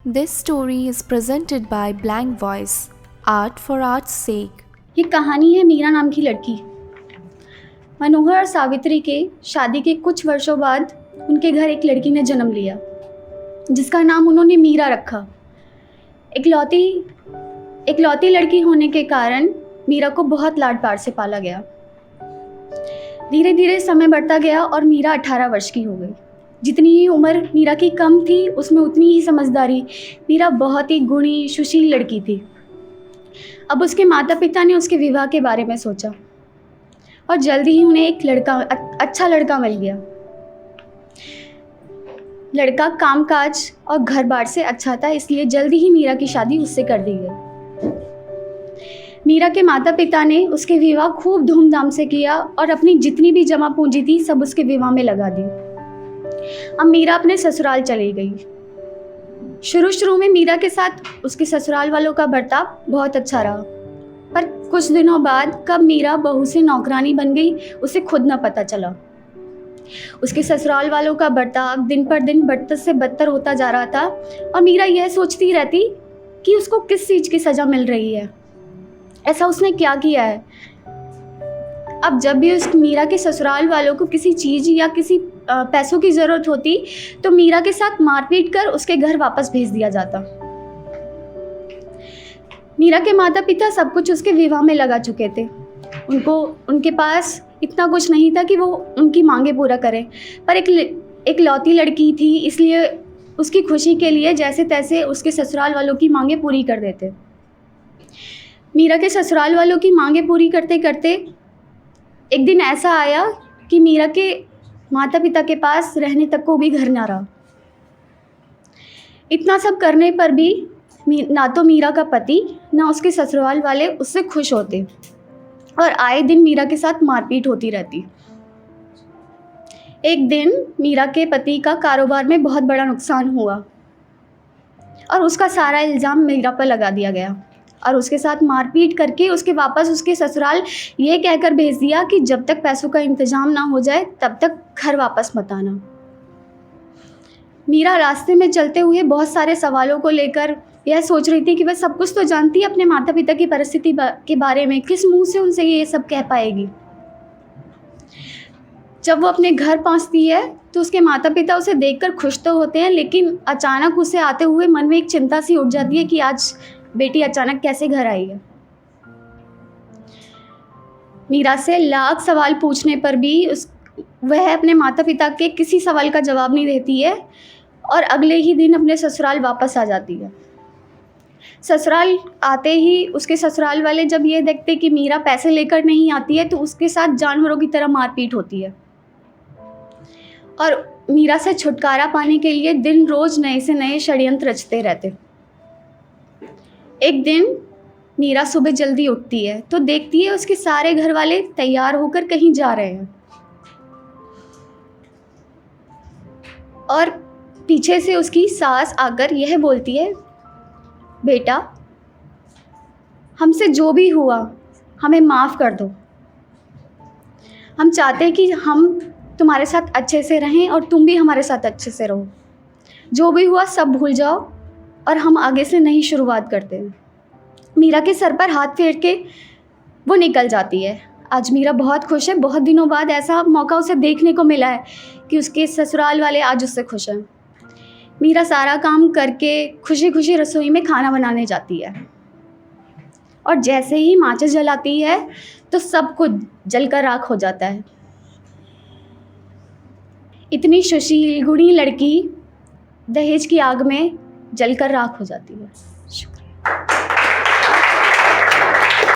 This story is presented by Blank Voice, Art for Art's sake. ये कहानी है मीरा नाम की लड़की। मनोहर और सावित्री के शादी के कुछ वर्षों बाद उनके घर एक लड़की ने जन्म लिया, जिसका नाम उन्होंने मीरा रखा। इकलौती लड़की होने के कारण मीरा को बहुत लाड प्यार से पाला गया। धीरे धीरे समय बढ़ता गया और मीरा 18 वर्ष की हो गई। जितनी ही उम्र मीरा की कम थी, उसमें उतनी ही समझदारी। मीरा बहुत ही गुणी सुशील लड़की थी। अब उसके माता पिता ने उसके विवाह के बारे में सोचा और जल्दी ही उन्हें एक अच्छा लड़का मिल गया। लड़का कामकाज और घर बार से अच्छा था, इसलिए जल्दी ही मीरा की शादी उससे कर दी गई। मीरा के माता पिता ने उसके विवाह खूब धूमधाम से किया और अपनी जितनी भी जमा पूंजी थी सब उसके विवाह में लगा दी। अब मीरा अपने ससुराल चली गई। शुरू में मीरा के साथ उसके ससुराल वालों का बर्ताव बहुत अच्छा रहा, पर कुछ दिनों बाद कब मीरा बहू से नौकरानी बन गई उसे खुद न पता चला। उसके ससुराल वालों का बर्ताव दिन पर दिन बदतर से बदतर होता जा रहा था और मीरा यह सोचती रहती कि उसको किस चीज़ की सज़ा मिल रही है, ऐसा उसने क्या किया है। अब जब भी उस मीरा के ससुराल वालों को किसी चीज़ या किसी पैसों की ज़रूरत होती तो मीरा के साथ मारपीट कर उसके घर वापस भेज दिया जाता। मीरा के माता पिता सब कुछ उसके विवाह में लगा चुके थे। उनके पास इतना कुछ नहीं था कि वो उनकी मांगे पूरा करें, पर एक लौती लड़की थी, इसलिए उसकी खुशी के लिए जैसे तैसे उसके ससुराल वालों की मांगे पूरी कर देते। मीरा के ससुराल वालों की मांगे पूरी करते करते एक दिन ऐसा आया कि मीरा के माता पिता के पास रहने तक को भी घर ना रहा। इतना सब करने पर भी ना तो मीरा का पति ना उसके ससुराल वाले उससे खुश होते और आए दिन मीरा के साथ मारपीट होती रहती। एक दिन मीरा के पति का कारोबार में बहुत बड़ा नुकसान हुआ और उसका सारा इल्ज़ाम मीरा पर लगा दिया गया और उसके साथ मारपीट करके उसके वापस उसके ससुराल ये कहकर भेज दिया कि जब तक पैसों का इंतज़ाम ना हो जाए तब तक घर वापस मत आना। मीरा रास्ते में चलते हुए बहुत सारे सवालों को लेकर यह सोच रही थी कि वह सब कुछ तो जानती है अपने माता पिता की परिस्थिति के बारे में, किस मुंह से उनसे ये सब कह पाएगी। जब वो अपने घर पहुंचती है तो उसके माता पिता उसे देखकर खुश तो होते हैं, लेकिन अचानक उसे आते हुए मन में एक चिंता सी उठ जाती है कि आज बेटी अचानक कैसे घर आई है। मीरा से लाख सवाल पूछने पर भी वह अपने माता पिता के किसी सवाल का जवाब नहीं देती है और अगले ही दिन अपने ससुराल वापस आ जाती है। ससुराल आते ही उसके ससुराल वाले जब ये देखते कि मीरा पैसे लेकर नहीं आती है तो उसके साथ जानवरों की तरह मारपीट होती है और मीरा से छुटकारा पाने के लिए दिन रोज नए से नए षड्यंत्र रचते रहते। एक दिन मीरा सुबह जल्दी उठती है तो देखती है उसके सारे घर वाले तैयार होकर कहीं जा रहे हैं और पीछे से उसकी सास आकर यह बोलती है, बेटा हमसे जो भी हुआ हमें माफ़ कर दो। हम चाहते हैं कि हम तुम्हारे साथ अच्छे से रहें और तुम भी हमारे साथ अच्छे से रहो। जो भी हुआ सब भूल जाओ और हम आगे से नई शुरुआत करते हैं। मीरा के सर पर हाथ फेर के वो निकल जाती है। आज मीरा बहुत खुश है। बहुत दिनों बाद ऐसा मौका उसे देखने को मिला है कि उसके ससुराल वाले आज उससे खुश हैं। मीरा सारा काम करके खुशी खुशी रसोई में खाना बनाने जाती है और जैसे ही माचिस जलाती है तो सब कुछ जलकर राख हो जाता है। इतनी सुशील गुणी लड़की दहेज की आग में जलकर राख हो जाती है। शुक्रिया।